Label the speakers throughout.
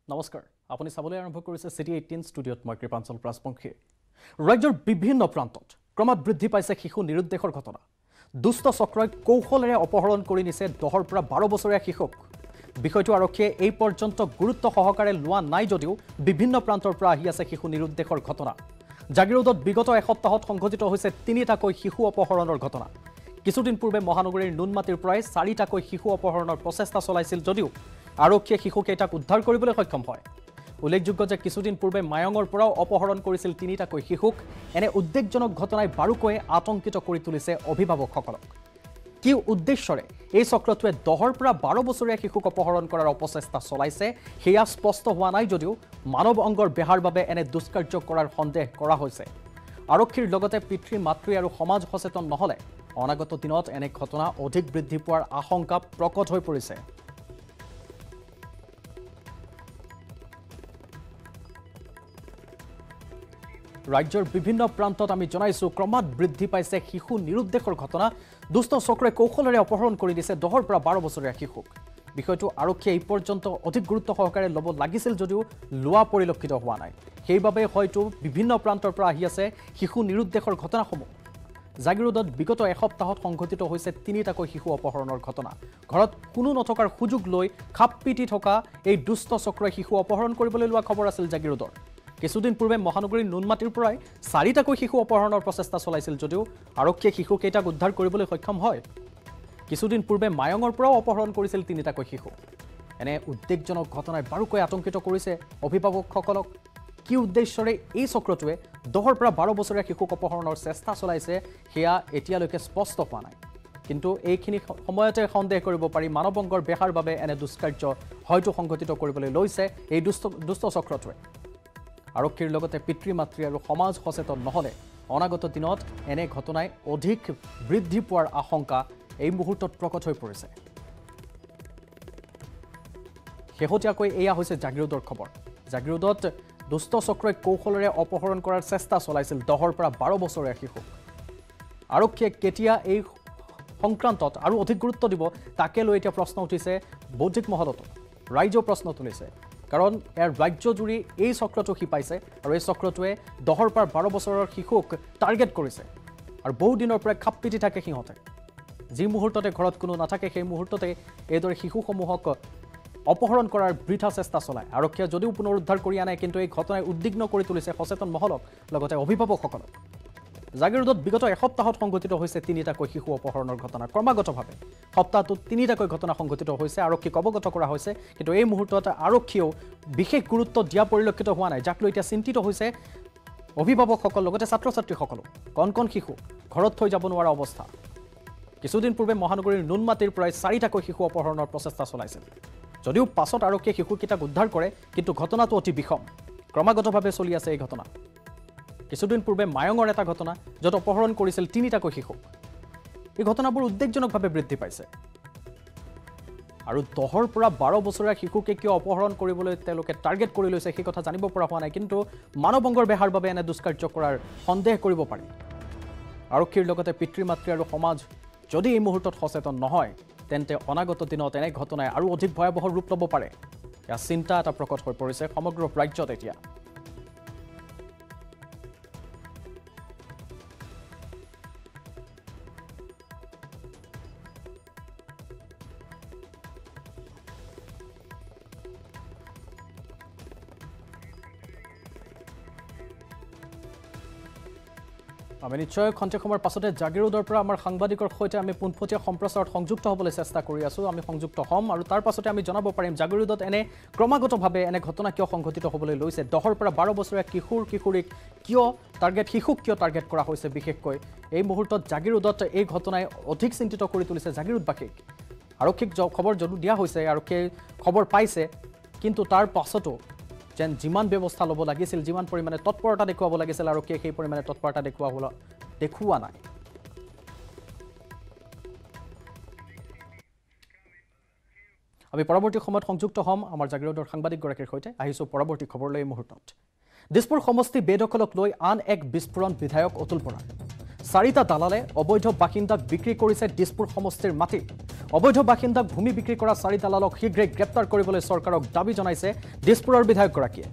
Speaker 1: নমস্কাৰ আপুনি চাবলৈ আৰম্ভ কৰিছে সিটি 18 ষ্টুডিঅ'ত মই কৃপাঞ্চল প্ৰাসপংখী ৰাজ্যৰ বিভিন্ন প্ৰান্তত ক্ৰমাৎ বৃদ্ধি পাইছে শিশু নিৰুদ্দেশৰ ঘটনা দুষ্ট চক্ৰই কৌশলেৰে অপহৰণ কৰি নিছে 10 পৰা 12 বছৰীয়া শিশুক বিষয়টো আৰক্ষীয়ে এই পৰ্যন্ত গুৰুত্ব সহকাৰে লোৱা নাই যদিও বিভিন্ন প্ৰান্তৰ পৰা আহি আছে শিশু নিৰুদ্দেশৰ ঘটনা জাগিৰোডত বিগত এসপ্তাহত সংঘটিত হৈছে 3টাকৈ শিশু অপহৰণৰ ঘটনা কিছুদিন পূৰ্বে মহানগৰীৰ নুনমাটিৰ পৰাই 4টাকৈ শিশু অপহৰণৰ প্ৰচেষ্টা চলাইছিল যদিও আৰক্ষীয়ে শিশুকেইটাক উদ্ধাৰ কৰিবলৈ সক্ষম হয় উল্লেখযোগ্য যে কিছুদিন পূৰ্বে মায়ঙৰ পৰাও অপহৰণ কৰিছিল 3টাকৈ শিশুক এনে উদ্বেগজনক ঘটনাই বাৰুকৈয়ে আতংকিত কৰি তুলিছে অভিভাৱকসকলক কি উদ্দেশ্যৰে এই চক্ৰটোৱে 10 পৰা 12 বছৰীয়া শিশুক অপহৰণ কৰাৰ অপচেষ্টা চলাইছে সেয়া স্পষ্ট হোৱা নাই যদিও মানৱ অংগৰ বেহাৰ বাবে এনে দুষ্কাৰ্য কৰাৰ সন্দেহ কৰা হৈছে আৰক্ষীৰ লগতে পিতৃ মাতৃ আৰু সমাজ সচেতন নহলে অনাগত দিনত এনে ঘটনা অধিক বৃদ্ধি পোৱাৰ আশংকা প্ৰকট হৈ পৰিছে ৰাজ্যৰ বিভিন্ন প্ৰান্তত আমি জনাইছো ক্ৰমাৎ বৃদ্ধি পাইছে শিশু নিৰুদ্দেশৰ ঘটনা দুষ্ট চক্ৰই কৌশলেৰে অপহৰণ কৰি দিছে 10 পৰা 12 বছৰীয়া শিশুক বিষয়টো আৰক্ষীয়ে এই পৰ্যন্ত অধিক গুৰুত্ব সহকাৰে ল'ব লাগিছিল যদিও লোৱা পৰিলক্ষিত হোৱা নাই সেইবাবে হয়তো বিভিন্ন প্ৰান্তৰ পৰা আহি আছে শিশু নিৰুদ্দেশৰ ঘটনাসমূহ জাগিৰোডত বিগত এসপ্তাহত সংঘটিত হৈছে 3টাকৈ শিশু অপহৰণৰ ঘটনা ঘৰত কোনো নথকাৰ সুযোগ লৈ খাপপিটি থকা এই দুষ্ট চক্ৰই শিশু অপহৰণ কৰিবলৈ লোৱা খবৰ আছিল জাগিৰোডৰ কিছুদিন পূৰ্বে মহানগৰীৰ নুনমাটিৰ পৰাই 4টাকৈ শিশু অপহৰণৰ প্ৰচেষ্টা চলাইছিল যদিও আৰক্ষীয়ে শিশুকেইটাক উদ্ধাৰ কৰিবলৈ সক্ষম হয় কিছুদিন পূৰ্বে মায়ঙৰ পৰাও অপহৰণ কৰিছিল 3টাকৈ শিশু এনে উদ্বেগজনক ঘটনাই বাৰুকৈ আতংকিত কৰিছে অভিভাৱকসকলক কি উদ্দেশ্যৰে এই চক্ৰটোৱে 10 পৰা 12 বছৰীয়া শিশুক অপহৰণৰ চেষ্টা চলাইছে সেয়া এতিয়ালৈকে স্পষ্ট হোৱা নাই কিন্তু এইখিনি সময়তে সন্দেহ কৰিব পাৰি মানৱ অংগৰ বেহাৰ বাবে এনে দুষ্কাৰ্য হয়তো সংঘটিত কৰিবলৈ লৈছে এই দুষ্ট চক্ৰটোৱে আৰক্ষীৰ লগতে পিতৃ মাতৃ আৰু সমাজ সচেতন নহলে অনাগত দিনত এনে ঘটনাই অধিক বৃদ্ধি পোৱাৰ আশংকা এই মুহূৰ্তত প্ৰকট হৈ পৰিছে শেহতীয়াকৈ এয়া হৈছে জাগিৰোডৰ খবৰ জাগিৰোডত দুষ্ট চক্ৰই কৌশলেৰে অপহৰণ কৰাৰ চেষ্টা চলাইছিল 10 পৰা 12 বছৰীয়া শিশুক আৰক্ষীয়ে কেতিয়া এই সংক্ৰান্তত আৰু অধিক গুৰুত্ব দিব তাকে লৈ এতিয়া প্ৰশ্ন উঠিছে বৌদ্ধিক মহলতো ৰাইজেও প্ৰশ্ন তুলিছে কাৰণ ইয়াৰ ৰাজ্যজুৰি এই চক্ৰটো শিপাইছে আৰু এই চক্ৰটোৱে 10 পৰা 12 বছৰৰ শিশুক টাৰ্গেট কৰিছে আৰু বহু দিনৰ পৰা খাপপিটি থাকে সিহঁতে যি মুহূৰ্ততে ঘৰত কোনো নাথাকে সেই মুহূৰ্ততে এইদৰে শিশুসমূহক অপহৰণ কৰাৰ বৃথা চেষ্টা চলায় আৰক্ষীয়ে যদিও পুনৰুদ্ধাৰ কৰি আনে কিন্তু এই ঘটনাই উদ্বিগ্ন কৰি তুলিছে সচেতন মহলক লগতে অভিভাৱকসকলক জাগিৰোডত বিগত এসপ্তাহত সংঘটিত হৈছে 3টাকৈ শিশু অপহৰণৰ ঘটনা ক্ৰমাগতভাৱে সপ্তাহটোত 3টাকৈ ঘটনা সংঘটিত হৈছে আৰক্ষীক অৱগত কৰা হৈছে কিন্তু এই মুহূৰ্তত আৰক্ষীয়েও বিশেষ গুৰুত্ব দিয়া পৰিলক্ষিত হোৱা নাই যাক লৈ এতিয়া চিন্তিত হৈছে অভিভাৱকসকল লগতে ছাত্ৰ ছাত্ৰীসকলো কণ শিশু ঘৰত থৈ যাব নোৱাৰা অৱস্থা কিছুদিন পূৰ্বে মহানগৰীৰ নুনমাটিৰ পৰাই 4টাকৈ শিশু অপহৰণৰ প্ৰচেষ্টা চলাইছিল যদিও পাছত আৰক্ষীয়ে শিশুকেইটাক উদ্ধাৰ কৰে কিন্তু ঘটনাটো অতি বিষম ক্ৰমাগতভাৱে চলি আছে এই ঘটনা কিছুদিন পূৰ্বে মায়ঙৰ এটা ঘটনা য'ত অপহৰণ কৰিছিল 3টাকৈ শিশু এই ঘটনাবোৰ উদ্বেগজনকভাৱে বৃদ্ধি পাইছে আৰু 10 পৰা 12 বছৰীয়া শিশুকে কিয় অপহৰণ কৰিবলৈ তেওঁলোকে টাৰ্গেট কৰি লৈছে সেই কথা জানিব পৰা হোৱা নাই কিন্তু মানৱ অংগৰ বেহাৰ বাবে এনে দুষ্কাৰ্য কৰাৰ সন্দেহ কৰিব পাৰি আৰক্ষীৰ লগতে পিতৃ মাতৃ আৰু সমাজ যদি এই মুহূৰ্তত সচেতন নহয় তেন্তে অনাগত দিনত এনে ঘটনাই আৰু অধিক ভয়াৱহ ৰূপ ল'ব পাৰে ইয়াৰ চিন্তা এটা প্ৰকট হৈ পৰিছে সমগ্ৰ ৰাজ্যত এতিয়া আমি নিশ্চয় খন্তেক সময়ৰ পাছতে জাগিৰোডৰ পৰা আমাৰ সাংবাদিকৰ সৈতে আমি পোনপটীয়া সম্প্ৰচাৰত সংযুক্ত হ'বলৈ চেষ্টা কৰি আছোঁ আমি সংযুক্ত হ'ম আৰু তাৰ পাছতে আমি জনাব পাৰিম জাগিৰোডত এনে ক্ৰমাগতভাৱে এনে ঘটনা কিয় সংঘটিত হ'বলৈ লৈছে 10 পৰা 12 বছৰীয়া কিশোৰীক কিয় শিশুক কিয় টাৰ্গেট কৰা হৈছে বিশেষকৈ এই মুহূৰ্তত জাগিৰোডত এই ঘটনাই অধিক চিন্তিত কৰি তুলিছে জাগিৰোডবাসীক আৰক্ষীক খবৰ যদিও দিয়া হৈছে আৰক্ষীয়ে খবৰ পাইছে কিন্তু তাৰ পাছতো যেন যিমান ব্যৱস্থা ল'ব লাগিছিল যিমান পৰিমাণে তৎপৰতা দেখুৱাব লাগিছিল আৰক্ষীয়ে সেই পৰিমাণে তৎপৰতা দেখুওৱা নাই আমি পৰৱৰ্তী সময়ত সংযুক্ত হ'ম আমাৰ জাগিৰোডৰ সাংবাদিকগৰাকীৰ সৈতে আহিছোঁ পৰৱৰ্তী খবৰলৈ এই মুহূৰ্তত দিছপুৰ সমষ্টি বেদখলক লৈ আন এক বিস্ফোৰণ বিধায়ক অতুল বৰাৰ 4টা দালালে অবৈধ বাসিন্দাক বিক্ৰী কৰিছে দিছপুৰ সমষ্টিৰ মাটি অবৈধ বাসিন্দাক ভূমি বিক্ৰী কৰা 4 দালালক শীঘ্ৰে গ্ৰেপ্তাৰ কৰিবলৈ চৰকাৰক দাবী জনাইছে দিছপুৰৰ বিধায়কগৰাকীয়ে।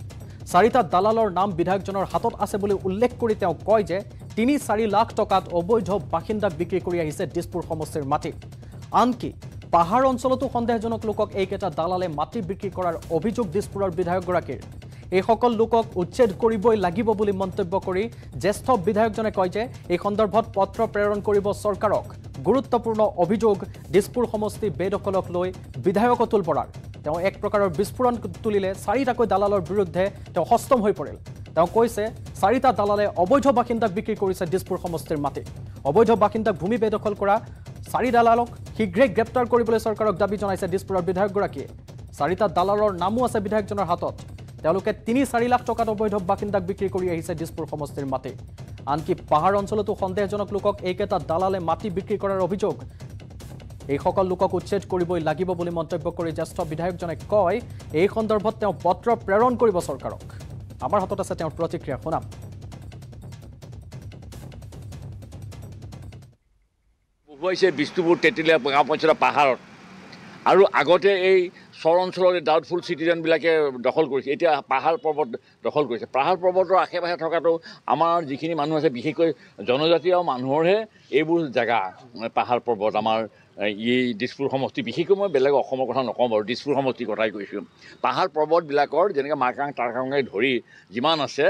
Speaker 1: 4টা দালালৰ নাম বিধায়কজনৰ হাতত আছে বুলি উল্লেখ কৰি তেওঁ কয় যে 3-4 লাখ টকাত অবৈধ বাসিন্দাক বিক্ৰী কৰি আহিছে দিছপুৰ সমষ্টিৰ মাটি। আনকি পাহাৰ অঞ্চলতো সন্দেহজনক লোকক এইকেইটা দালালে মাটি বিক্ৰী কৰাৰ অভিযোগ দিছপুৰৰ বিধায়কগৰাকীৰ। এই সকল লোকক উচ্ছেদ কৰিবই লাগিব বুলি মন্তব্য কৰি জ্যেষ্ঠ বিধায়কজনে কয় যে এই সন্দৰ্ভত পত্ৰ প্ৰেৰণ কৰিব চৰকাৰক। গুৰুত্বপূৰ্ণ অভিযোগ দিছপুৰ সমষ্টি বেদখলক লৈ বিধায়ক অতুল বৰাৰ। তেওঁ এক প্ৰকাৰৰ বিস্ফোৰণ তুলিলে 4টাকৈ দালালৰ বিৰুদ্ধে তেওঁ হস্তম হৈ পৰিল। তেওঁ কৈছে 4টা দালালে অবৈধ বাসিন্দাক বিক্ৰী কৰিছে দিছপুৰ সমষ্টিৰ মাটি। অবৈধ বাসিন্দাক ভূমি বেদখল কৰা 4 দালালক শীঘ্ৰে গ্ৰেপ্তাৰ কৰিবলৈ চৰকাৰক দাবী জনাইছে দিছপুৰৰ বিধায়কগৰাকীয়ে। 4টা দালালৰ নামো আছে বিধায়কজনৰ হাতত। তেওঁলোকে 3-4 লাখ টকাত অবৈধ বাসিন্দাক বিক্ৰী কৰি আহিছে দিছপুৰ সমষ্টিৰ মাটি। আনকি পাহাৰ অঞ্চলতো সন্দেহজনক লোকক এইকেইটা দালালে মাটি বিক্ৰী কৰাৰ অভিযোগ। এই সকল লোকক উচ্ছেদ কৰিবই লাগিব বুলি মন্তব্য কৰি জ্যেষ্ঠ বিধায়কজনে কয় এই সন্দৰ্ভত তেওঁ পত্ৰ প্ৰেৰণ কৰিব চৰকাৰক। আমাৰ হাতত আছে তেওঁৰ প্ৰতিক্ৰিয়া, শুনাম।
Speaker 2: বহুৱাইছে বিষ্ণুপুৰ তেতিলীয়া গাঁও পঞ্চায়তৰ পাহাৰত আৰু আগতে এই চৰ অঞ্চলৰ ডাউটফুল চিটিজেনবিলাকে দখল কৰিছে। এতিয়া পাহাৰ পৰ্বত দখল কৰিছে। পাহাৰ পৰ্বতৰ আশে পাশে থকাটো আমাৰ যিখিনি মানুহ আছে বিশেষকৈ জনজাতীয় মানুহৰহে এইবোৰ জেগা। পাহাৰ পৰ্বত আমাৰ এই দিছপুৰ সমষ্টি, বিশেষকৈ মই বেলেগ অসমৰ কথা নকওঁ বাৰু, দিছপুৰ সমষ্টিৰ কথাই কৈছোঁ। পাহাৰ পৰ্বতবিলাকৰ যেনেকৈ মাৰকাং তাৰকাঙে ধৰি যিমান আছে,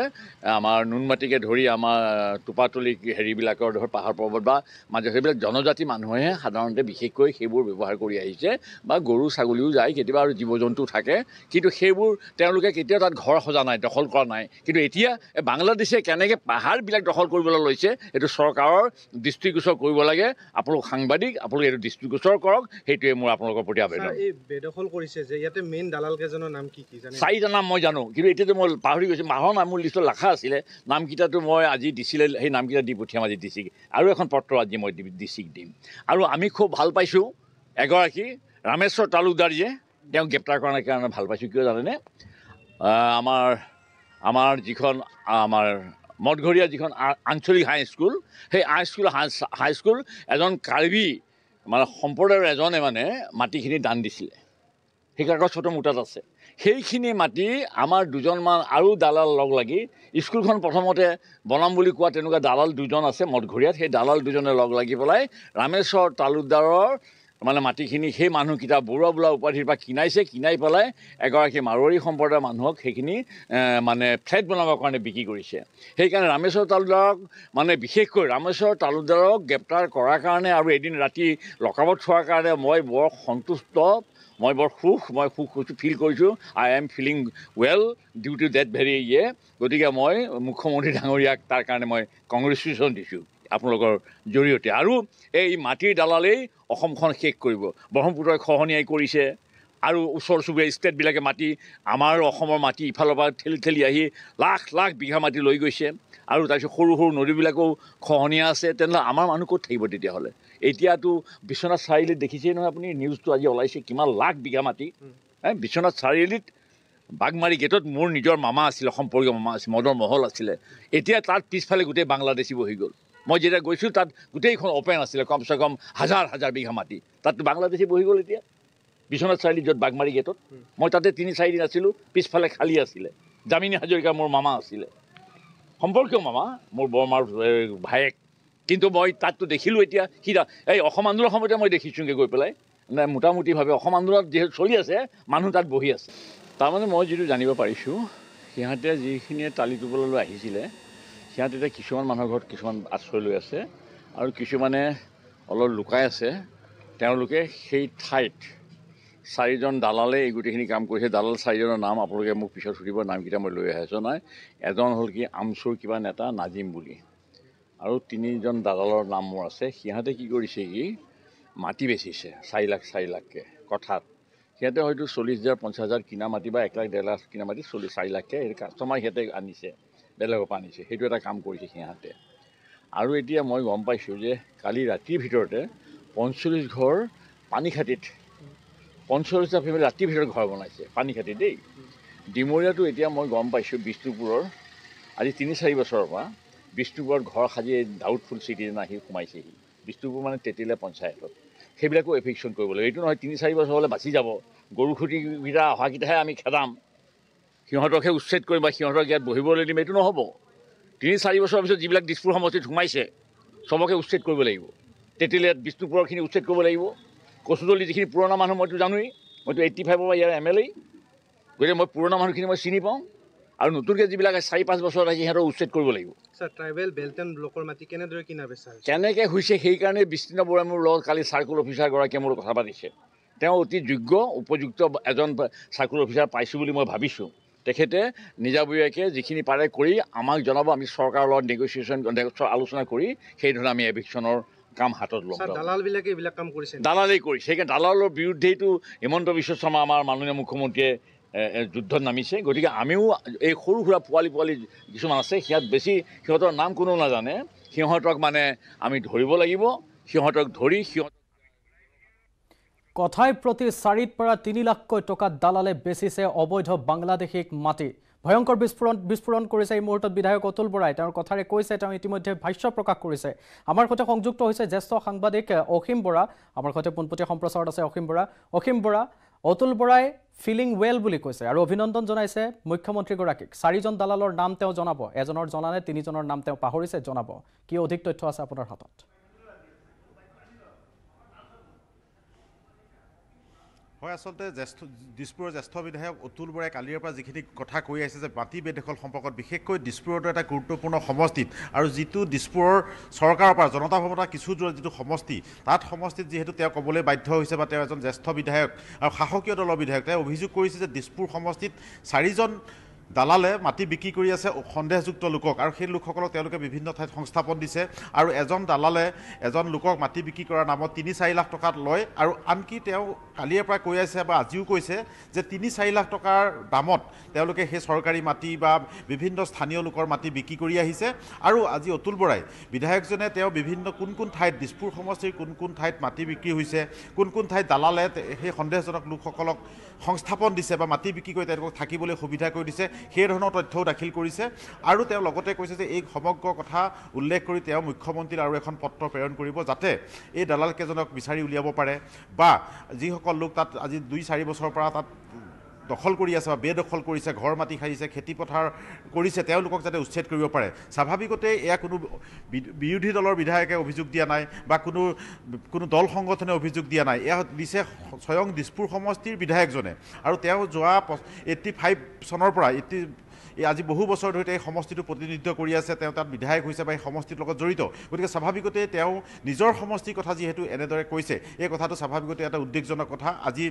Speaker 2: আমাৰ নুনমাটিকে ধৰি আমাৰ টোপাতলি হেৰিবিলাকৰ ধৰ পাহাৰ পৰ্বত বা মাজে সেইবিলাক জনজাতি মানুহে সাধাৰণতে বিশেষকৈ সেইবোৰ ব্যৱহাৰ কৰি আহিছে। বা গৰু ছাগলীও যায় কেতিয়াবা আৰু জীৱ জন্তু থাকে, কিন্তু সেইবোৰ তেওঁলোকে কেতিয়াও তাত ঘৰ সজা নাই, দখল কৰা নাই। কিন্তু এতিয়া বাংলাদেশে কেনেকৈ পাহাৰবিলাক দখল কৰিবলৈ লৈছে এইটো চৰকাৰৰ দৃষ্টিগোচৰ কৰিব লাগে। আপোনালোক সাংবাদিক, আপোনালোকে এইটো দৃষ্টিগোচৰ কৰক, সেইটোৱে মোৰ আপোনালোকৰ প্ৰতি আবেদন।
Speaker 3: এই বেদখল কৰিছে যে ইয়াতে মেইন দালাল কেইজনৰ নাম কি কি জানে?
Speaker 2: 4টা নাম মই জানো, কিন্তু এতিয়াতো মই পাহৰি গৈছোঁ। মাহৰ নাম মোৰ লিষ্টত লেখা আছিলে, নামকেইটাতো মই আজি দিছিলে, সেই নামকেইটা দি পঠিয়াম আজি ডিচিক। আৰু এখন পত্ৰ আজি মই ডিচিক দিম। আৰু আমি খুব ভাল পাইছোঁ এগৰাকী ৰামেশ্বৰ তালুকদাৰ যে তেওঁক গ্ৰেপ্তাৰ কৰাৰ কাৰণে ভাল পাইছোঁ। কিয় জানেনে? আমাৰ যিখন আমাৰ মঠঘৰীয়া যিখন আঞ্চলিক হাইস্কুল, সেই হাইস্কুল এজন কাৰ্বি মানে সম্প্ৰদায়ৰ এজনে মানে মাটিখিনি দান দিছিলে। সেই কাগজপত্ৰ মোৰ তাত আছে। সেইখিনি মাটি আমাৰ দুজনমান আৰু দালাল লগ লাগি স্কুলখন প্ৰথমতে বনাম বুলি কোৱা তেনেকুৱা দালাল 2জন আছে মঠঘৰীয়াত। সেই দালাল 2জনে লগ লাগি পেলাই ৰামেশ্বৰ তালুকদাৰৰ মানে মাটিখিনি সেই মানুহকেইটা বৰুৱা বোলা উপাধিৰ পৰা কিনাই পেলাই এগৰাকী মাৰোৱাৰী সম্প্ৰদায়ৰ মানুহক সেইখিনি মানে ফ্লেট বনাবৰ কাৰণে বিক্ৰী কৰিছে। সেইকাৰণে ৰামেশ্বৰ তালুকদাৰক মানে বিশেষকৈ ৰামেশ্বৰ তালুকদাৰক গ্ৰেপ্তাৰ কৰাৰ কাৰণে আৰু এদিন ৰাতি লকআপত থোৱাৰ কাৰণে মই বৰ সন্তুষ্ট, মই বৰ মই সুখ ফিল কৰিছোঁ। I am feeling well due to date very গতিকে মই মুখ্যমন্ত্ৰী ডাঙৰীয়াক তাৰ কাৰণে মই কংগ্ৰেচুলেশ্যন দিছোঁ আপোনালোকৰ জৰিয়তে। আৰু এই মাটিৰ দালালেই অসমখন শেষ কৰিব। ব্ৰহ্মপুত্ৰই খহনীয়াই কৰিছে আৰু ওচৰ চুবুৰীয়া ষ্টেটবিলাকে মাটি আমাৰ অসমৰ মাটি ইফালৰ পৰা ঠেলি আহি লাখ লাখ বিঘা মাটি লৈ গৈছে। আৰু তাৰপিছত সৰু সৰু নদীবিলাকো খহনীয়া আছে। তেনেহ'লে আমাৰ মানুহ ক'ত থাকিব তেতিয়াহ'লে? এতিয়াতো বিশ্বনাথ চাৰিআলিত দেখিছেই নহয় আপুনি, নিউজটো আজি ওলাইছে কিমান লাখ বিঘা মাটি। বিশ্বনাথ চাৰিআলিত বাগমাৰী গেটত মোৰ নিজৰ মামা আছিলে, সম্পৰ্কীয় মামা আছিল, মদৰ মহল আছিলে। এতিয়া তাত পিছফালে গোটেই বাংলাদেশী বহি গ'ল। মই যেতিয়া গৈছোঁ তাত গোটেইখন অপেন আছিলে, কমচে কম হাজাৰ বিঘা মাটি। তাততো বাংলাদেশী বহি গ'ল এতিয়া বিশ্বনাথ চাৰিআলি য'ত বাগমাৰী গেটত। মই তাতে 3-4 দিন আছিলোঁ, পিছফালে খালী আছিলে। জামিনী হাজৰিকা মোৰ মামা আছিলে, সম্পৰ্কীয় মামা, মোৰ বৰমাৰ ভায়েক। কিন্তু মই তাততো দেখিলোঁ এতিয়া এই অসম আন্দোলনৰ সময়তে মই দেখিছোঁগৈ গৈ পেলাই। মোটামুটিভাৱে অসম আন্দোলন যিহেতু চলি আছে, মানুহ তাত বহি আছে। তাৰমানে মই যিটো জানিব পাৰিছোঁ, সিহঁতে যিখিনিয়ে তালি তুলিবলৈ আহিছিলে সিহঁতে এতিয়া কিছুমান মানুহৰ ঘৰত কিছুমান আশ্ৰয় লৈ আছে আৰু কিছুমানে অলপ লুকাই আছে। তেওঁলোকে সেই ঠাইত 4জন দালালে এই গোটেইখিনি কাম কৰিছে। দালাল 4জনৰ নাম আপোনালোকে মোক পিছত সুধিব, নামকেইটা মই লৈ আহিছোঁ নাই। এজন হ'ল কি আমচুৰ কিবা নেতা নাজিম বুলি, আৰু 3জন দালালৰ নাম মোৰ আছে। সিহঁতে কি কৰিছে, মাটি বেচিছে 4 লাখকৈ কথাত। সিহঁতে হয়তো 40,000 50,000 কিনা মাটি বা 1 লাখ 1.5 লাখ কিনা মাটি 4 লাখকৈ এই কাষ্টমাৰ সিহঁতে আনিছে, বেলেগৰ পৰা আনিছে। সেইটো এটা কাম কৰিছে সিহঁতে। আৰু এতিয়া মই গম পাইছোঁ যে কালি ৰাতিৰ ভিতৰতে 45 ঘৰ পানীখাতিত, 45টা ফেমিলি ৰাতিৰ ভিতৰত ঘৰ বনাইছে পানীখাতিত দেই। ডিমৰীয়াটো এতিয়া মই গম পাইছোঁ বিষ্ণুপুৰৰ আজি 3-4 বছৰৰ পৰা বিষ্ণুপুৰত ঘৰ সাজি ডাউটফুল চিটিজেন আহি সোমাইছেহি। বিষ্ণুপুৰ মানে তেতিলীয়া পঞ্চায়তত। সেইবিলাকো এফিকশ্যন কৰিব লাগিব। এইটো নহয় ৩-৪ বছৰলৈ বাচি যাব, গৰু খুঁটিকেইটা অহাকেইটাহে আমি খেদাম, সিহঁতকহে উচ্ছেদ কৰিম বা সিহঁতক ইয়াত বহিবলৈ দিম, এইটো নহ'ব। ৩-৪ বছৰৰ পিছত যিবিলাক দিছপুৰ সমষ্টিত সোমাইছে চবকে উচ্ছেদ কৰিব লাগিব। তেতেলীয়াত বিষ্ণুপুৰৰখিনি উচ্ছেদ কৰিব লাগিব। কচুতলি যিখিনি পুৰণা মানুহ মইতো জানোৱেই, মইতো 85ৰ পৰা ইয়াৰ MLA, গতিকে মই পুৰণা মানুহখিনি মই চিনি পাওঁ। আৰু নতুনকৈ যিবিলাক 4-5 বছৰত আহি সিহঁতক উচ্ছেদ কৰিব লাগিব।
Speaker 3: স্যাৰ, ট্ৰাইবেল বেল্ট এণ্ড ব্লকৰ মাটি কেনেদৰে কিনা বেচা হৈছে?
Speaker 2: কেনেকৈ হৈছে সেইকাৰণে বিস্তীৰ্ণ বৰাই মোৰ লগত কালি চাৰ্কুল অফিচাৰগৰাকীয়ে মোৰ কথা পাতিছে। তেওঁ অতি যোগ্য উপযুক্ত এজন চাৰ্কুল অফিচাৰ পাইছোঁ বুলি মই ভাবিছোঁ। তেখেতে নিজাববীয়াকৈ যিখিনি পাৰে কৰি আমাক জনাব, আমি চৰকাৰৰ লগত আলোচনা কৰি সেইধৰণে আমি এভিকশ্যনৰ কাম হাতত ল'ম।
Speaker 3: দালালবিলাকে এইবিলাক কাম কৰিছে,
Speaker 2: দালালেই কৰিছে। সেইকাৰণে দালালৰ বিৰুদ্ধেইতো হিমন্ত বিশ্ব শৰ্মা আমাৰ মাননীয় মুখ্যমন্ত্ৰীয়ে যুদ্ধত নামিছে। গতিকে আমিও এই সৰু সুৰা পোৱালি কিছুমান আছে, সিহঁতৰ নাম কোনো নাজানে, সিহঁতক মানে আমি ধৰিব লাগিব। সিহঁতক ধৰি
Speaker 1: কথাই প্ৰতি 4ৰ পৰা 3 লাখকৈ টকা দালালে বেচিছে অবৈধ বাংলাদেশীক মাটি। ভয়ংকৰ বিস্ফোৰণ কৰিছে এই মুহূৰ্তত বিধায়ক অতুল বৰাই। তেওঁৰ কথাৰে কৈছে, তেওঁ ইতিমধ্যে ভাষ্য প্ৰকাশ কৰিছে। আমাৰ সৈতে সংযুক্ত হৈছে জ্যেষ্ঠ সাংবাদিক অসীম বৰা। আমাৰ সৈতে পোনপটীয়া সম্প্ৰচাৰত আছে অসীম বৰা। অতুল বৰাই ফিলিং ৱেল বুলি কৈছে আৰু অভিনন্দন জনাইছে মুখ্যমন্ত্ৰীগৰাকীক। 4জন দালালৰ নাম তেওঁ জনাব, এজনৰ জনানে 3জনৰ নাম তেওঁ পাহৰিছে জনাব। কি অধিক তথ্য আছে আপোনাৰ হাতত?
Speaker 4: হয়, আচলতে দিছপুৰৰ জ্যেষ্ঠ বিধায়ক অতুল বৰাই কালিৰ পৰা যিখিনি কথা কৈ আছে যে মাটি বেদখল সম্পৰ্কত, বিশেষকৈ দিছপুৰতো এটা গুৰুত্বপূৰ্ণ সমষ্টিত আৰু যিটো দিছপুৰৰ চৰকাৰৰ পৰা জনতা ভৱনৰ কিছু দূৰত যিটো সমষ্টি, তাত সমষ্টিত যিহেতু তেওঁ ক'বলৈ বাধ্য হৈছে বা তেওঁ এজন জ্যেষ্ঠ বিধায়ক আৰু শাসকীয় দলৰ বিধায়ক, তেওঁ অভিযোগ কৰিছে যে দিছপুৰ সমষ্টিত 4জন দালালে মাটি বিক্ৰী কৰি আছে সন্দেহযুক্ত লোকক, আৰু সেই লোকসকলক তেওঁলোকে বিভিন্ন ঠাইত সংস্থাপন দিছে। আৰু এজন দালালে এজন লোকক মাটি বিক্ৰী কৰাৰ নামত 3-4 লাখ টকাত লয়। আৰু আনকি তেওঁ কালিৰ পৰা কৈ আছে বা আজিও কৈছে যে 3-4 লাখ টকাৰ দামত তেওঁলোকে সেই চৰকাৰী মাটি বা বিভিন্ন স্থানীয় লোকৰ মাটি বিক্ৰী কৰি আহিছে। আৰু আজি অতুল বৰাই বিধায়কজনে তেওঁ বিভিন্ন কোন ঠাইত দিছপুৰ সমষ্টিৰ কোন ঠাইত মাটি বিক্ৰী হৈছে, কোন ঠাইত দালালে সেই সন্দেহজনক লোকসকলক সংস্থাপন দিছে বা মাটি বিক্ৰী কৰি তেওঁলোকক থাকিবলৈ সুবিধা কৰি দিছে, সেই ধৰণৰ তথ্যও দাখিল কৰিছে। আৰু তেওঁ লগতে কৈছে যে এই সমগ্ৰ কথা উল্লেখ কৰি তেওঁ মুখ্যমন্ত্ৰীৰ আৰু এখন পত্ৰ প্ৰেৰণ কৰিব, যাতে এই দালালকেইজনক বিচাৰি উলিয়াব পাৰে বা যিসকল লোক তাত আজি 2-4 বছৰৰ পৰা তাত দখল কৰি আছে বা বেদখল কৰিছে, ঘৰ মাটি খাইছে, খেতি পথাৰ কৰিছে, তেওঁলোকক যাতে উচ্ছেদ কৰিব পাৰে। স্বাভাৱিকতে এয়া কোনো বিৰোধী দলৰ বিধায়কে অভিযোগ দিয়া নাই বা কোনো দল সংগঠনে অভিযোগ দিয়া নাই, এয়া দিছে স্বয়ং দিছপুৰ সমষ্টিৰ বিধায়কজনে। আৰু তেওঁ যোৱা 85 চনৰ পৰা আজি বহু বছৰ ধৰি এই সমষ্টিটো প্ৰতিনিধিত্ব কৰি আছে, তেওঁ তাত বিধায়ক হৈছে বা এই সমষ্টিৰ লগত জড়িত। গতিকে স্বাভাৱিকতে তেওঁ নিজৰ সমষ্টিৰ কথা যিহেতু এনেদৰে কৈছে, এই কথাটো স্বাভাৱিকতে এটা উদ্বেগজনক কথা। আজি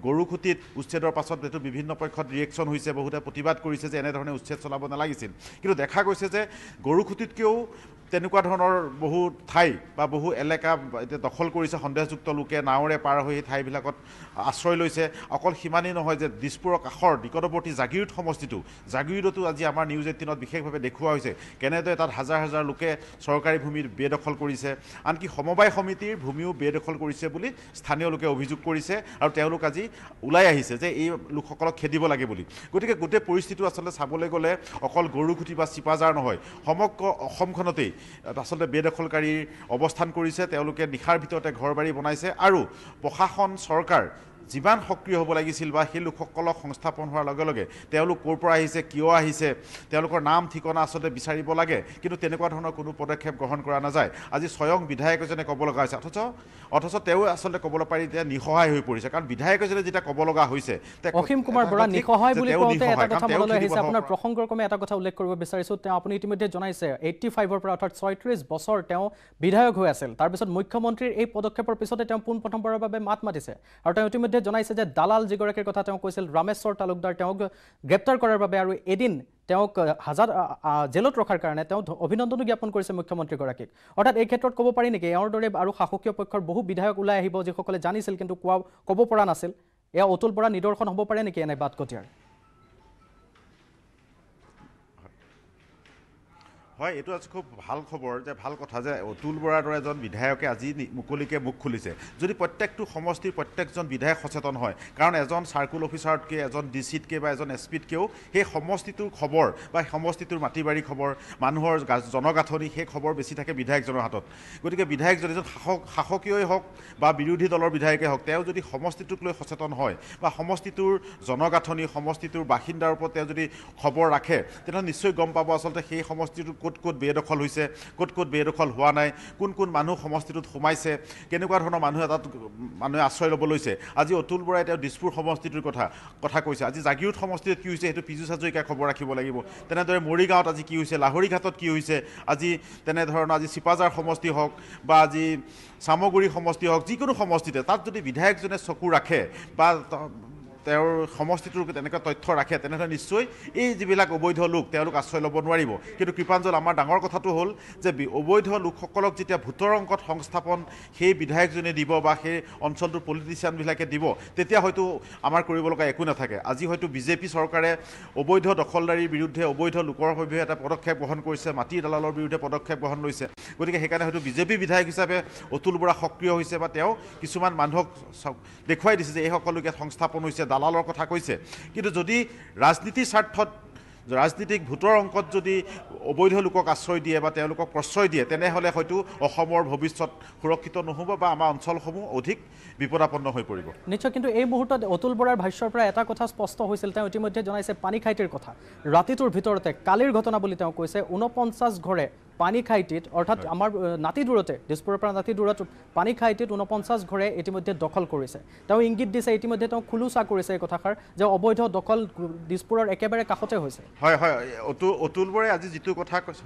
Speaker 4: গৰুখুটিত উচ্ছেদৰ পাছত যিহেতু বিভিন্ন পক্ষত ৰিয়েকশ্যন হৈছে, বহুতে প্ৰতিবাদ কৰিছে যে এনেধৰণে উচ্ছেদ চলাব নালাগিছিল। কিন্তু দেখা গৈছে যে গৰুখুটিতকৈও তেনেকুৱা ধৰণৰ বহু ঠাই বা বহু এলেকা এতিয়া দখল কৰিছে সন্দেহযুক্ত লোকে, নাৱেৰে পাৰ হৈ সেই ঠাইবিলাকত আশ্ৰয় লৈছে। অকল সিমানেই নহয় যে দিছপুৰৰ কাষৰ নিকটৱৰ্তী জাগিৰোড সমষ্টিটো, জাগিৰোডতো আজি আমাৰ নিউজ 18ত বিশেষভাৱে দেখুওৱা হৈছে কেনেদৰে তাত হাজাৰ হাজাৰ লোকে চৰকাৰী ভূমিৰ বেদখল কৰিছে, আনকি সমবায় সমিতিৰ ভূমিও বেদখল কৰিছে বুলি স্থানীয় লোকে অভিযোগ কৰিছে। আৰু তেওঁলোক আজি ওলাই আহিছে যে এই লোকসকলক খেদিব লাগে বুলি। গতিকে গোটেই পৰিস্থিতিটো আচলতে চাবলৈ গ'লে অকল গৰুখুটি বা চিপাজাৰ নহয়, সমগ্ৰ অসমখনতেই আচলতে বেদখলকাৰীৰ অৱস্থান কৰিছে। তেওঁলোকে নিশাৰ ভিতৰতে ঘৰ বাৰী বনাইছে আৰু প্ৰশাসন চৰকাৰ যিমান সক্ৰিয় হ'ব লাগিছিল বা সেই লোকসকলক সংস্থাপন হোৱাৰ লগে লগে তেওঁলোক ক'ৰ পৰা আহিছে, কিয় আহিছে, তেওঁলোকৰ নাম ঠিকনা আচলতে বিচাৰিব লাগে, কিন্তু তেনেকুৱা ধৰণৰ কোনো পদক্ষেপ গ্ৰহণ কৰা নাযায়। আজি স্বয়ং বিধায়ক এজনে ক'ব লগা হৈছে, অথচ তেওঁ আচলতে ক'বলৈ পাৰি এতিয়া নিসহায় হৈ পৰিছে। কাৰণ বিধায়ক এজনে যেতিয়া ক'ব লগা হৈছে,
Speaker 1: অসীম কুমাৰ বৰা নিসহায় বুলি কওঁতে এটা কথা মনলৈ আহিছে, আপোনাৰ প্ৰসংগক্ৰমে এটা কথা উল্লেখ কৰিব বিচাৰিছোঁ। তেওঁ আপুনি ইতিমধ্যে জনাইছে 85ৰ পৰা অৰ্থাৎ 36 বছৰ তেওঁ বিধায়ক হৈ আছিল। তাৰপিছত মুখ্যমন্ত্ৰীৰ এই পদক্ষেপৰ পিছতে তেওঁ পোনপ্ৰথমবাৰৰ বাবে মাত মাতিছে আৰু তেওঁ ইতিমধ্যে জনাইছে যে দালাল যিগৰাকীৰ কথা তেওঁ কৈছিল ৰামেশ্বৰ তালুকদাৰ, তেওঁক গ্ৰেপ্তাৰ কৰাৰ বাবে আৰু এদিন তেওঁক জেলত ৰখাৰ কাৰণে তেওঁ অভিনন্দনো জ্ঞাপন কৰিছে মুখ্যমন্ত্ৰীগৰাকীক। অৰ্থাৎ এই ক্ষেত্ৰত ক'ব পাৰি নেকি এওঁৰ দৰে আৰু শাসকীয় পক্ষৰ বহু বিধায়ক ওলাই আহিব যিসকলে জানিছিল কিন্তু ক'ব পৰা নাছিল, এয়া অতুল বৰা নিদৰ্শন হ'ব পাৰে নেকি এনে বাটকটীয়াৰ?
Speaker 4: হয়, এইটো আজি খুব ভাল খবৰ যে ভাল কথা যে অতুল বৰাৰ দৰে এজন বিধায়কে আজি মুকলিকে মুখ খুলিছে। যদি প্ৰত্যেকটো সমষ্টিৰ প্ৰত্যেকজন বিধায়ক সচেতন হয়, কাৰণ এজন চাৰ্কুল অফিচাৰতকৈ এজন ডিচিতকৈ বা এজন এছপিতকৈও সেই সমষ্টিটোৰ খবৰ বা সমষ্টিটোৰ মাটি বাৰী খবৰ মানুহৰ জনগাঁথনি সেই খবৰ বেছি থাকে বিধায়কজনৰ হাতত। গতিকে বিধায়কজন এজন শাসকীয়ই হওক বা বিৰোধী দলৰ বিধায়কেই হওক, তেওঁ যদি সমষ্টিটোক লৈ সচেতন হয় বা সমষ্টিটোৰ জনগাঁথনি সমষ্টিটোৰ বাসিন্দাৰ ওপৰত তেওঁ যদি খবৰ ৰাখে, তেনেহ'লে নিশ্চয় গম পাব আচলতে সেই সমষ্টিটোত ক'ত ক'ত বেদখল হৈছে, ক'ত ক'ত বেদখল হোৱা নাই, কোন কোন মানুহ সমষ্টিটোত সোমাইছে, কেনেকুৱা ধৰণৰ মানুহে তাত মানুহে আশ্ৰয় ল'ব লৈছে। আজি অতুল বৰাই তেওঁ দিছপুৰ সমষ্টিটোৰ কথা কৈছে। আজি জাগিৰোড সমষ্টিত কি হৈছে সেইটো পীযুষ হাজৰিকাই খবৰ ৰাখিব লাগিব। তেনেদৰে মৰিগাঁৱত আজি কি হৈছে, লাহৰীঘাটত কি হৈছে, আজি তেনেধৰণৰ আজি চিপাজাৰ সমষ্টি হওক বা আজি চামগুৰি সমষ্টি হওক, যিকোনো সমষ্টিতে তাত যদি বিধায়কজনে চকু ৰাখে বা তেওঁৰ সমষ্টিটোৰ তেনেকুৱা তথ্য ৰাখে, তেনেহ'লে নিশ্চয় এই যিবিলাক অবৈধ লোক তেওঁলোক আশ্ৰয় ল'ব নোৱাৰিব। কিন্তু কৃপাঞ্জল, আমাৰ ডাঙৰ কথাটো হ'ল যে অবৈধ লোকসকলক যেতিয়া ভোটৰ অংকত সংস্থাপন সেই বিধায়কজনে দিব বা সেই অঞ্চলটোৰ পলিটিচিয়ানবিলাকে দিব, তেতিয়া হয়তো আমাৰ কৰিব লগা একো নাথাকে। আজি হয়তো বিজেপি চৰকাৰে অবৈধ দখলদাৰীৰ বিৰুদ্ধে অবৈধ লোকৰ বিৰুদ্ধে এটা পদক্ষেপ গ্ৰহণ কৰিছে, মাটি দালালৰ বিৰুদ্ধে পদক্ষেপ গ্ৰহণ লৈছে। গতিকে সেইকাৰণে হয়তো বিজেপি বিধায়ক হিচাপে অতুল বৰা সক্ৰিয় হৈছে বা তেওঁ কিছুমান মানুহক দেখুৱাই দিছে যে এইসকল লোক ইয়াত সংস্থাপন হৈছে, দালালৰ কথা কৈছে। কিন্তু যদি ৰাজনীতিৰ স্বাৰ্থত ৰাজনীতিক ভোটৰ অংকত যদি অবৈধ লোকক আশ্ৰয় দিয়ে বা তেওঁলোকক প্ৰশ্ৰয় দিয়ে, তেনেহ'লে হয়তো অসমৰ ভৱিষ্যত সুৰক্ষিত নহ'ব বা আমাৰ অঞ্চলসমূহ অধিক বিপদাপন্ন হৈ পৰিব।
Speaker 1: নিশ্চয়। কিন্তু এই মুহূৰ্তত অতুল বৰাৰ ভাষ্যৰ পৰা এটা কথা স্পষ্ট হৈছিল, তেওঁ ইতিমধ্যে জনাইছে পানীখাইটিৰ কথা। ৰাতিটোৰ ভিতৰতে কালিৰ ঘটনা বুলি তেওঁ কৈছে 49 ঘৰে পানীখাইটিত, অৰ্থাৎ আমাৰ নাতি দূৰতে, দিছপুৰৰ পৰা নাতি দূৰত পানীখাইটিত 49 ঘৰে ইতিমধ্যে দখল কৰিছে। তেওঁ ইংগিত দিছে, ইতিমধ্যে তেওঁ খোলোচা কৰিছে এই কথাষাৰ যে অবৈধ দখল দিছপুৰৰ একেবাৰে কাষতে হৈছে।
Speaker 4: হয় হয়, অতুল বৰাই আজি যিটো কথা কৈছে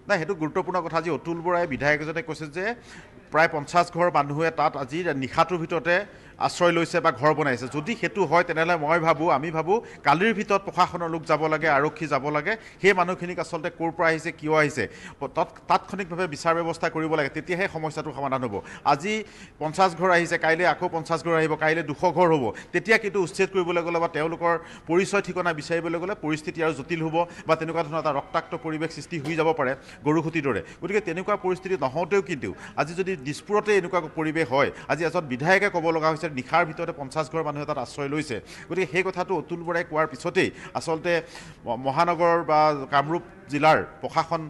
Speaker 4: নাই, সেইটো গুৰুত্বপূৰ্ণ কথা। আজি অতুল বৰাই বিধায়ক এজনে কৈছে যে প্ৰায় 50 ঘৰ মানুহে তাত আজি নিশাটোৰ ভিতৰতে আশ্ৰয় লৈছে বা ঘৰ বনাইছে। যদি সেইটো হয় তেনেহ'লে আমি ভাবোঁ কালিৰ ভিতৰত প্ৰশাসনৰ লোক যাব লাগে, আৰক্ষী যাব লাগে, সেই মানুহখিনিক আচলতে ক'ৰ পৰা আহিছে, কিয় আহিছে তাৎক্ষণিকভাৱে বিচাৰ ব্যৱস্থা কৰিব লাগে, তেতিয়াহে সমস্যাটো সমাধান হ'ব। আজি 50 ঘৰ আহিছে, কাইলৈ আকৌ 50 ঘৰ আহিব, কাইলৈ 200 ঘৰ হ'ব। তেতিয়া কিন্তু উচ্ছেদ কৰিবলৈ গ'লে বা তেওঁলোকৰ পৰিচয় ঠিকনা বিচাৰিবলৈ গ'লে পৰিস্থিতি আৰু জটিল হ'ব বা তেনেকুৱা ধৰণৰ এটা ৰক্তাক্ত পৰিৱেশ সৃষ্টি হৈ যাব পাৰে গৰুসুতিৰ দৰে। গতিকে তেনেকুৱা পৰিস্থিতি নহওঁতেও কিন্তু আজি যদি দিছপুৰতে এনেকুৱা পৰিৱেশ হয়, আজি এজন বিধায়কে ক'ব লগা হৈছে নিশাৰ ভিতৰতে 50 ঘৰ মানুহে তাত আশ্ৰয় লৈছে। গতিকে সেই কথাটো অতুল বৰাই কোৱাৰ পিছতেই আচলতে মহানগৰ বা কামৰূপ জিলাৰ প্ৰশাসন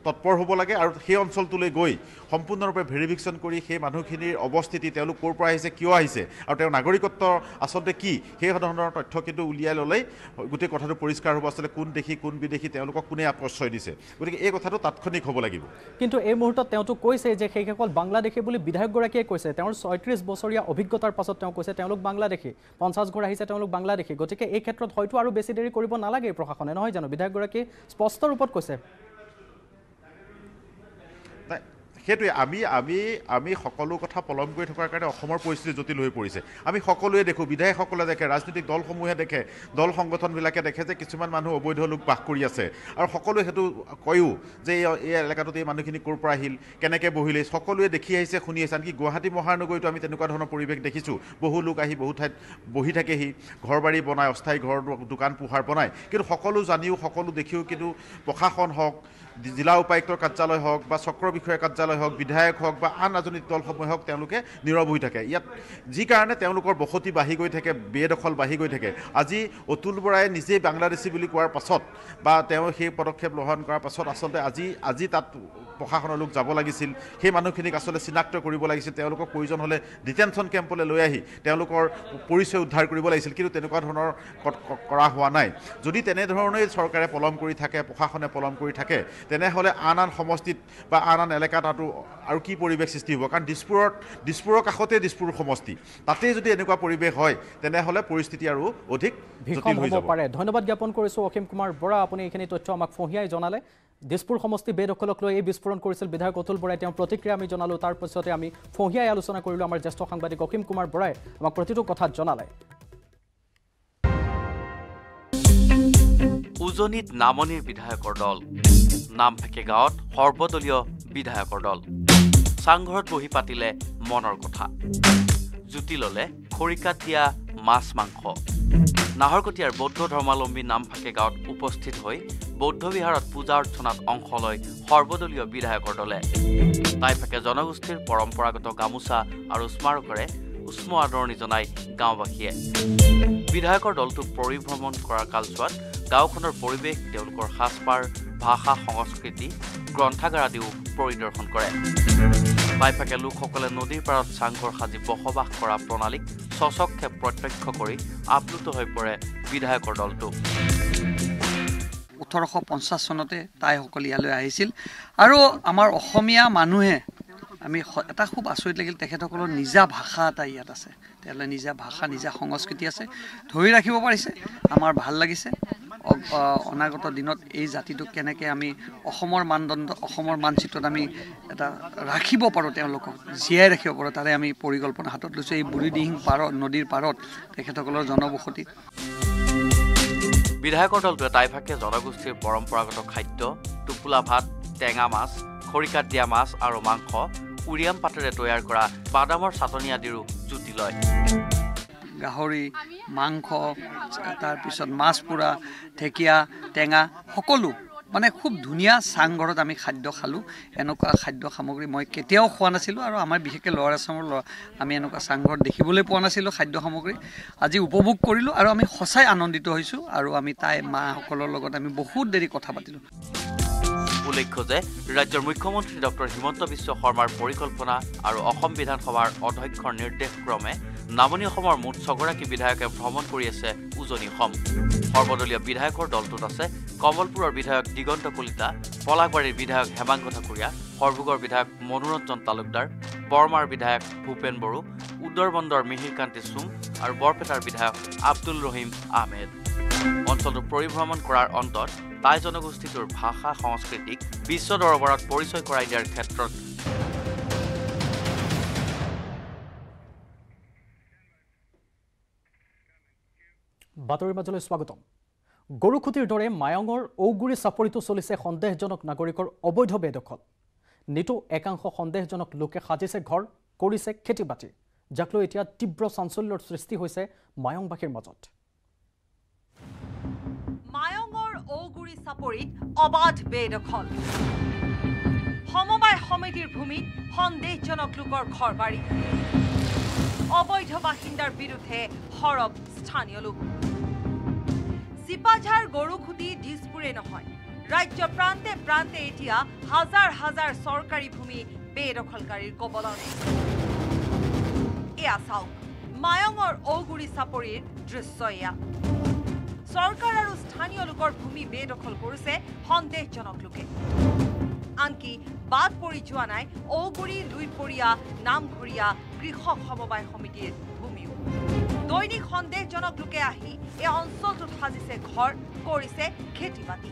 Speaker 4: তৎপৰ হ'ব লাগে আৰু সেই অঞ্চলটোলৈ গৈ সম্পূৰ্ণৰূপে ভেৰিফিকেশ্যন কৰি সেই মানুহখিনিৰ অৱস্থিতি, তেওঁলোক ক'ৰ পৰা আহিছে, কিয় আহিছে আৰু তেওঁৰ নাগৰিকত্ব আচলতে কি, সেই ধৰণৰ তথ্য কিন্তু উলিয়াই ল'লেই গোটেই কথাটো পৰিষ্কাৰ হ'ব আচলতে কোন দেশী কোন বিদেশী, তেওঁলোকক কোনে আশ্ৰয় দিছে। গতিকে এই কথাটো তাৎক্ষণিক হ'ব লাগিব। কিন্তু
Speaker 1: এই মুহূৰ্তত তেওঁতো কৈছে যে সেইসকল বাংলাদেশী বুলি বিধায়কগৰাকীয়ে কৈছে। তেওঁৰ 36 বছৰীয়া অভিজ্ঞতাৰ পাছত তেওঁ কৈছে তেওঁলোক বাংলাদেশী, 50 ঘৰ আহিছে তেওঁলোক বাংলাদেশী। গতিকে এই ক্ষেত্ৰত হয়তো আৰু বেছি দেৰি কৰিব নালাগে প্ৰশাসনে, নহয় জানো? বিধায়কগৰাকী স্পষ্ট ৰূপত কৈছে।
Speaker 4: সেইটোৱে আমি সকলো কথা পলম কৰি থকাৰ কাৰণে অসমৰ পৰিস্থিতি জটিল হৈ পৰিছে। আমি সকলোৱে দেখোঁ, বিধায়কসকলে দেখে, ৰাজনৈতিক দলসমূহে দেখে, দল সংগঠনবিলাকে দেখে যে কিছুমান মানুহ অবৈধ লোক বাস কৰি আছে আৰু সকলোৱে সেইটো কয়ো যে এই এলেকাটোত এই মানুহখিনি ক'ৰ পৰা আহিল, কেনেকৈ বহিলে, সকলোৱে দেখি আহিছে, শুনি আহিছে। আনকি গুৱাহাটী মহানগৰীতো আমি তেনেকুৱা ধৰণৰ পৰিৱেশ দেখিছোঁ। বহু লোক আহি বহু ঠাইত বহি থাকেহি, ঘৰ বাৰী বনায়, অস্থায়ী ঘৰ দোকান পোহাৰ বনায়। কিন্তু সকলো জানিও সকলো দেখিও কিন্তু প্ৰশাসন হওক, জিলা উপায়ুক্তৰ কাৰ্যালয় হওক বা চক্ৰ বিষয়াৰ কাৰ্যালয় হওক, বিধায়ক হওক বা আন ৰাজনৈতিক দলসমূহে হওক, তেওঁলোকে নীৰৱ হৈ থাকে। ইয়াত যি কাৰণে তেওঁলোকৰ বসতি বাঢ়ি গৈ থাকে, বেদখল বাঢ়ি গৈ থাকে। আজি অতুল বৰাই নিজেই বাংলাদেশী বুলি কোৱাৰ পাছত বা তেওঁ সেই পদক্ষেপ গ্ৰহণ কৰাৰ পাছত আচলতে আজি তাত প্ৰশাসনৰ লোক যাব লাগিছিল, সেই মানুহখিনিক আচলতে চিনাক্ত কৰিব লাগিছিল, তেওঁলোকক প্ৰয়োজন হ'লে ডিটেনশ্যন কেম্পলৈ লৈ আহি তেওঁলোকৰ পৰিচয় উদ্ধাৰ কৰিব লাগিছিল। কিন্তু তেনেকুৱা ধৰণৰ কৰা হোৱা নাই। যদি তেনেধৰণেই চৰকাৰে পলম কৰি থাকে, প্ৰশাসনে পলম কৰি থাকে, তেনেহ'লে আন সমষ্টিত বা আন এলেকাত আৰু কি পৰিৱেশ সৃষ্টি হ'ব? কাৰণ দিছপুৰৰ কাষতে দিছপুৰ সমষ্টি, তাতেই যদি এনেকুৱা পৰিৱেশ হয় তেনেহ'লে পৰিস্থিতি আৰু অধিক জটিল হৈ যাব পাৰে।
Speaker 1: ধন্যবাদ জ্ঞাপন কৰিছোঁ অসীম কুমাৰ বৰা, আপুনি এইখিনি তথ্য আমাক ফঁহিয়াই জনালে। দিছপুৰ সমষ্টি বেদখলক লৈ এই বিস্ফোৰণ কৰিছিল বিধায়ক অতুল বৰাই, তেওঁৰ প্ৰতিক্ৰিয়া আমি জনালোঁ। তাৰ পিছতে আমি ফঁহিয়াই আলোচনা কৰিলোঁ। আমাৰ জ্যেষ্ঠ সাংবাদিক অসীম কুমাৰ বৰাই আমাক প্ৰতিটো কথা জনালে।
Speaker 5: উজনিত নামনিৰ বিধায়কৰ দল, নামফাকে গাঁৱত সৰ্বদলীয় বিধায়কৰ দল, চাংঘৰত বহি পাতিলে মনৰ কথা, জুতি ল'লে খৰিকাত দিয়া মাছ মাংস, নাহৰকটীয়াৰ বৌদ্ধ ধৰ্মাৱলম্বী নামফাকে গাঁৱত উপস্থিত হৈ বৌদ্ধ বিহাৰত পূজা অৰ্চনাত অংশ লয় সৰ্বদলীয় বিধায়কৰ দলে টাইফাকে জনগোষ্ঠীৰ পৰম্পৰাগত গামোচা আৰু স্মাৰকেৰে উষ্ম আদৰণি জনায় গাঁওবাসীয়ে বিধায়কৰ দলটো পৰিভ্ৰমণ কৰাৰ কালছোৱাত গাঁওখনৰ পৰিৱেশ তেওঁলোকৰ সাজপাৰ ভাষা সংস্কৃতি গ্ৰন্থাগাৰ আদিও পৰিদৰ্শন কৰে টাইফাকে লোকসকলে নদীৰ পাৰত চাংঘৰ সাজি বসবাস কৰা প্ৰণালীক সচক্ষে প্ৰত্যক্ষ কৰি আপ্লুত হৈ পৰে বিধায়কৰ দলটো
Speaker 6: 1850 চনতে তাইসকল ইয়ালৈ আহিছিল আৰু আমাৰ অসমীয়া মানুহে আমি এটা খুব আচৰিত লাগিল তেখেতসকলৰ নিজা ভাষা এটা ইয়াত আছে তেওঁলোকৰ নিজা ভাষা নিজা সংস্কৃতি আছে ধৰি ৰাখিব পাৰিছে আমাৰ ভাল লাগিছে অনাগত দিনত এই জাতিটো কেনেকৈ আমি অসমৰ মানদণ্ড অসমৰ মানচিত্ৰত আমি এটা ৰাখিব পাৰোঁ তেওঁলোকক জীয়াই ৰাখিব পাৰোঁ তাৰে আমি পৰিকল্পনা হাতত লৈছোঁ এই বুঢ়ীদিহিং পাৰত নদীৰ পাৰত তেখেতসকলৰ জনবসতি
Speaker 5: বিধায়কৰ দলটোৱে টাইফাকে জনগোষ্ঠীৰ পৰম্পৰাগত খাদ্য টোপোলা ভাত টেঙা মাছ খৰিকাত দিয়া মাছ আৰু মাংস উৰিয়াম পাতেৰে তৈয়াৰ কৰা বাদামৰ চাটনি আদিৰো জুতি লয়
Speaker 6: গাহৰি মাংস তাৰপিছত মাছ পোৰা ঢেকীয়া টেঙা সকলো মানে খুব ধুনীয়া চাংঘৰত আমি খাদ্য খালোঁ এনেকুৱা খাদ্য সামগ্ৰী মই কেতিয়াও খোৱা নাছিলোঁ আৰু আমাৰ বিশেষকৈ ল'ৱাৰ আছামৰ আমি এনেকুৱা চাংঘৰত দেখিবলৈ পোৱা নাছিলোঁ খাদ্য সামগ্ৰী আজি উপভোগ কৰিলোঁ আৰু আমি সঁচাই আনন্দিত হৈছোঁ আৰু আমি তাই মাসকলৰ লগত আমি বহুত দেৰি কথা পাতিলোঁ
Speaker 5: উল্লেখ্য যে ৰাজ্যৰ মুখ্যমন্ত্ৰী ডক্টৰ হিমন্ত বিশ্ব শৰ্মাৰ পৰিকল্পনা আৰু অসম বিধানসভাৰ অধ্যক্ষৰ নিৰ্দেশক্ৰমে নামনি অসমৰ মুঠ 6 গৰাকী বিধায়কে ভ্ৰমণ কৰি আছে উজনি অসম সৰ্বদলীয় বিধায়কৰ দলটোত আছে কমলপুৰৰ বিধায়ক দিগন্ত কলিতা পলাশবাৰীৰ বিধায়ক হেমাংগ ঠাকুৰীয়া সৰভোগৰ বিধায়ক মনোৰঞ্জন তালুকদাৰ বৰমাৰ বিধায়ক ভূপেন বড়ো উত্তৰবন্দৰ মিহিৰকান্তি চুম আৰু বৰপেটাৰ বিধায়ক আব্দুল ৰহিম আহমেদ অঞ্চলটো পৰিভ্ৰমণ কৰাৰ অন্তত টাই জনগোষ্ঠীটোৰ ভাষা সংস্কৃতিক বিশ্ব দৰবাৰত পৰিচয় কৰাই দিয়াৰ ক্ষেত্ৰত
Speaker 1: বাতৰিৰ মাজলৈ স্বাগতম গৰুখুটিৰ দৰে মায়ঙৰ ঔগুৰি চাপৰিটো চলিছে সন্দেহজনক নাগৰিকৰ অবৈধ বেদখল নিতু একাংশ সন্দেহজনক লোকে সাজিছে ঘৰ কৰিছে খেতি বাতি যাক লৈ এতিয়া তীব্ৰ চাঞ্চল্যৰ সৃষ্টি হৈছে মায়ঙবাসীৰ মাজত
Speaker 7: মায়ঙৰ ঔগুৰি চাপৰিত অবাধ বেদখল সমবায় সমিতিৰ ভূমিত সন্দেহজনক লোকৰ ঘৰ বাৰী অবৈধ বাসিন্দাৰ বিৰুদ্ধে সৰব স্থানীয় লোক চিপাঝাৰ গৰুখুটি দিছপুৰে নহয় ৰাজ্য প্ৰান্তে প্ৰান্তে এতিয়া হাজাৰ হাজাৰ চৰকাৰী ভূমি বেদখলকাৰীৰ কবলতে এয়া চাওক মায়ঙৰ ঔগুৰি চাপৰিৰ দৃশ্য এয়া চৰকাৰ আৰু স্থানীয় লোকৰ ভূমি বেদখল কৰিছে সন্দেহজনক লোকে আনকি বাদ পৰি যোৱা নাই ঔগুৰি লুইপৰীয়া নামঘৰীয়া কৃষক সমবায় সমিতিৰ ভূমিও দৈনিক সন্দেহজনক লোকে আহি এই অঞ্চলটোত সাজিছে ঘৰ কৰিছে খেতি বাতি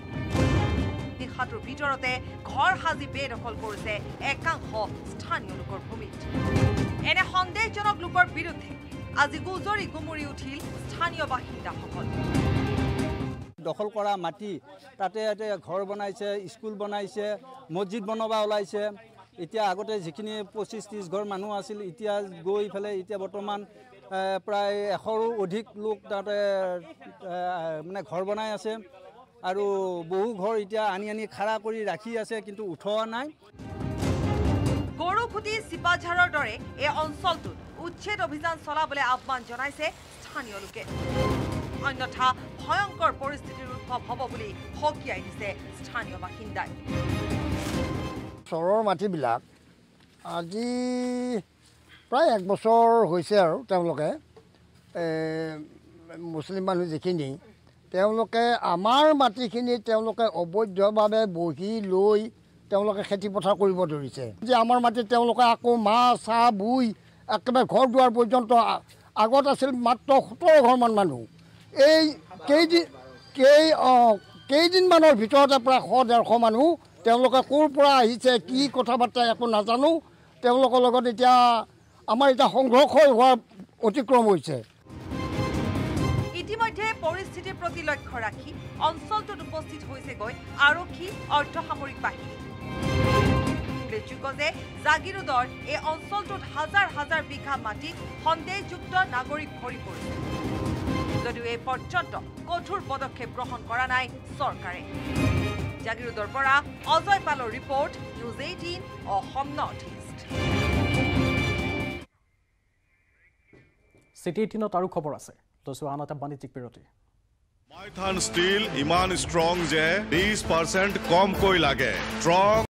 Speaker 7: নিশাটোৰ ভিতৰতে ঘৰ সাজি বেদখল কৰিছে একাংশ স্থানীয় লোকৰ ভূমিত এনে সন্দেহজনক লোকৰ বিৰুদ্ধে আজি গুজৰি গুমৰি উঠিল স্থানীয় বাসিন্দাসকল
Speaker 8: দখল কৰা মাটি তাতে ঘৰ বনাইছে স্কুল বনাইছে মছজিদ বনাবা ওলাইছে এতিয়া আগতে যিখিনি 25-30 ঘৰ মানুহ আছিল এতিয়া গৈ ফেলে এতিয়া বৰ্তমান প্ৰায় 100ৰো অধিক লোক তাতে মানে ঘৰ বনাই আছে আৰু বহু ঘৰ এতিয়া আনি খাৰা কৰি ৰাখি আছে কিন্তু উঠোৱা নাই
Speaker 7: গৰুখুটি চিপাঝাৰৰ দৰে এই অঞ্চলটোত উচ্ছেদ অভিযান চলাবলৈ আহ্বান জনাইছে স্থানীয় লোকে অন্যথা ভয়ংকৰ পৰিস্থিতিৰ উদ্ভৱ হ'ব বুলি সকীয়াই দিছে স্থানীয় বাসিন্দাই
Speaker 9: চৰৰ মাটিবিলাক আজি প্ৰায় 1 বছৰ হৈছে আৰু তেওঁলোকে মুছলিম মানুহ যিখিনি তেওঁলোকে আমাৰ মাটিখিনি তেওঁলোকে অবৈধভাৱে বহি লৈ তেওঁলোকে খেতি পথাৰ কৰিব ধৰিছে যে আমাৰ মাটিত তেওঁলোকে আকৌ মাছ চাহ বুই একেবাৰে ঘৰ দুৱাৰ পৰ্যন্ত আগত আছিল মাত্ৰ 17 ঘৰমান মানুহ এই কেইদিনমানৰ ভিতৰতে প্ৰায় 100-150 মানুহ তেওঁলোকে ক'ৰ পৰা আহিছে কি কথা বাৰ্তা একো নাজানো তেওঁলোকৰ লগত এতিয়া আমাৰ এটা সংঘৰ্ষ হোৱাৰ অতিক্ৰম হৈছে
Speaker 7: ইতিমধ্যে পৰিস্থিতিৰ প্ৰতি লক্ষ্য ৰাখি অঞ্চলটোত উপস্থিত হৈছে গৈ আৰক্ষী অৰ্ধসামৰিক বাহিনী উল্লেখযোগ্য যে জাগিৰোডৰ এই অঞ্চলটোত হাজাৰ হাজাৰ বিঘা মাটিত সন্দেহযুক্ত নাগৰিক ভৰি পৰিছে যদিও এই পৰ্যন্ত কঠোৰ পদক্ষেপ গ্ৰহণ কৰা নাই চৰকাৰে। জাগিৰোডৰ পৰা অজয় পালৰ report, news 18 Assam north east.
Speaker 1: চিটি 18ত আৰু খবৰ আছে, লৈছোঁ আন এটা বাণিজ্যিক বিৰতি।
Speaker 10: মাইথান ষ্টীল ইমান ষ্ট্ৰং যে 20% কমকৈ লাগে। ষ্ট্ৰং